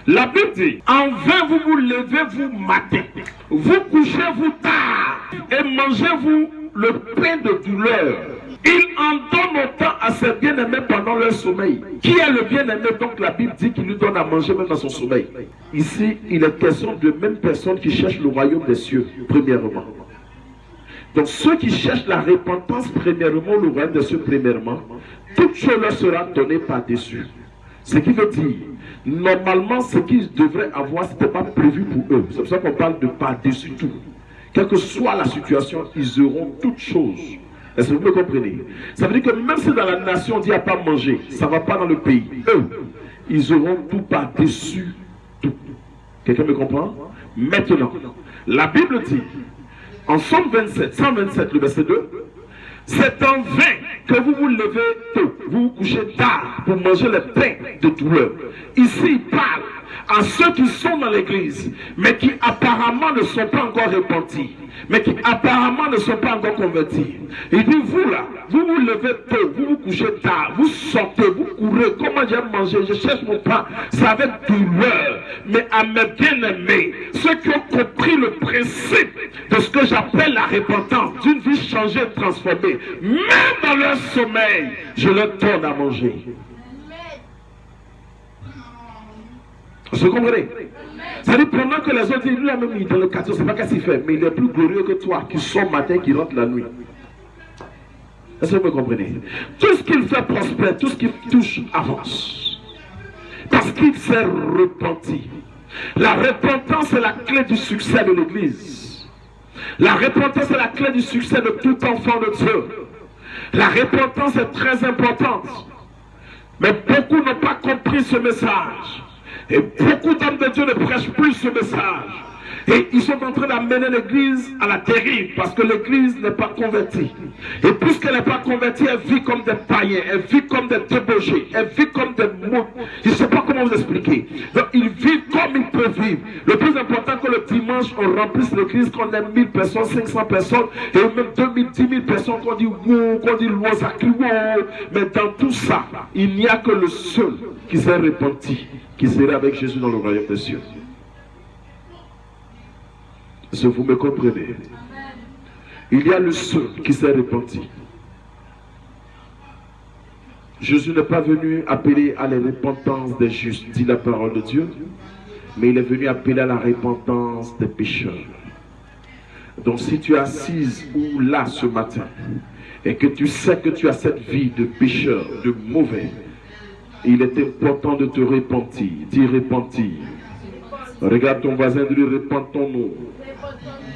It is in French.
La Bible dit, en vain vous vous levez, vous matin, vous couchez-vous tard et mangez-vous le pain de douleur. Il en donne autant à ses bien-aimés pendant leur sommeil. Qui est le bien-aimé? Donc la Bible dit qu'il lui donne à manger même dans son sommeil. Ici, il est question de même personne qui cherche le royaume des cieux, premièrement. Donc ceux qui cherchent la repentance, premièrement, le royaume des cieux, premièrement, toute chose leur sera donnée par-dessus. Ce qui veut dire, normalement, ce qu'ils devraient avoir, ce n'était pas prévu pour eux. C'est pour ça qu'on parle de par-dessus tout. Quelle que soit la situation, ils auront toutes choses. Est-ce que vous me comprenez? Ça veut dire que même si dans la nation on dit à pas manger, ça ne va pas dans le pays. Eux, ils auront tout par-dessus tout. Quelqu'un me comprend? Maintenant, la Bible dit, en Somme 127, le verset 2, c'est en vain que vous vous levez tôt, vous vous couchez tard pour manger le pain de douleur. Ici, il parle à ceux qui sont dans l'église, mais qui apparemment ne sont pas encore repentis, mais qui apparemment ne sont pas encore convertis. Il dit, vous là, vous vous levez tôt, vous vous couchez tard, vous sortez, vous courez, comment j'aime manger, je cherche mon pain, c'est avec douleur. Mais à mes bien-aimés, ceux qui ont compris le principe de ce que j'appelle la repentance, d'une vie changée et transformée, même dans leur sommeil, je leur donne à manger. Vous comprenez? C'est-à-dire, pendant que les autres disent, lui, même il est dans le quartier, je ne sais pas qu'est-ce qu'il fait, mais il est plus glorieux que toi, qui sort matin, qui rentre la nuit. Est-ce que vous me comprenez? Tout ce qu'il fait prospère, tout ce qu'il touche avance. Parce qu'il s'est repenti. La repentance est la clé du succès de l'Église. La repentance est la clé du succès de tout enfant de Dieu. La repentance est très importante. Mais beaucoup n'ont pas compris ce message. Et beaucoup d'hommes de Dieu ne prêchent plus ce message. Et ils sont en train d'amener l'église à la dérive parce que l'église n'est pas convertie. Et puisqu'elle n'est pas convertie, elle vit comme des païens, elle vit comme des débauchés, elle vit comme des mots. Je ne sais pas comment vous expliquer. Donc ils vivent comme ils peuvent vivre. Le plus important que le dimanche, on remplisse l'église, qu'on ait 1000 personnes, 500 personnes, et même 2000, 10 000 personnes, qu'on dit wow, qu'on dit wow, ça crie wow. Mais dans tout ça, il n'y a que le seul qui s'est repenti, qui serait avec Jésus dans le royaume des cieux. Si vous me comprenez, il y a le seul qui s'est repenti. Jésus n'est pas venu appeler à la repentance des justes, dit la parole de Dieu, mais il est venu appeler à la repentance des pécheurs. Donc si tu es assise ou là ce matin, et que tu sais que tu as cette vie de pécheur, de mauvais, il est important de te repentir, d'y repentir. Regarde ton voisin, de lui repentons-nous.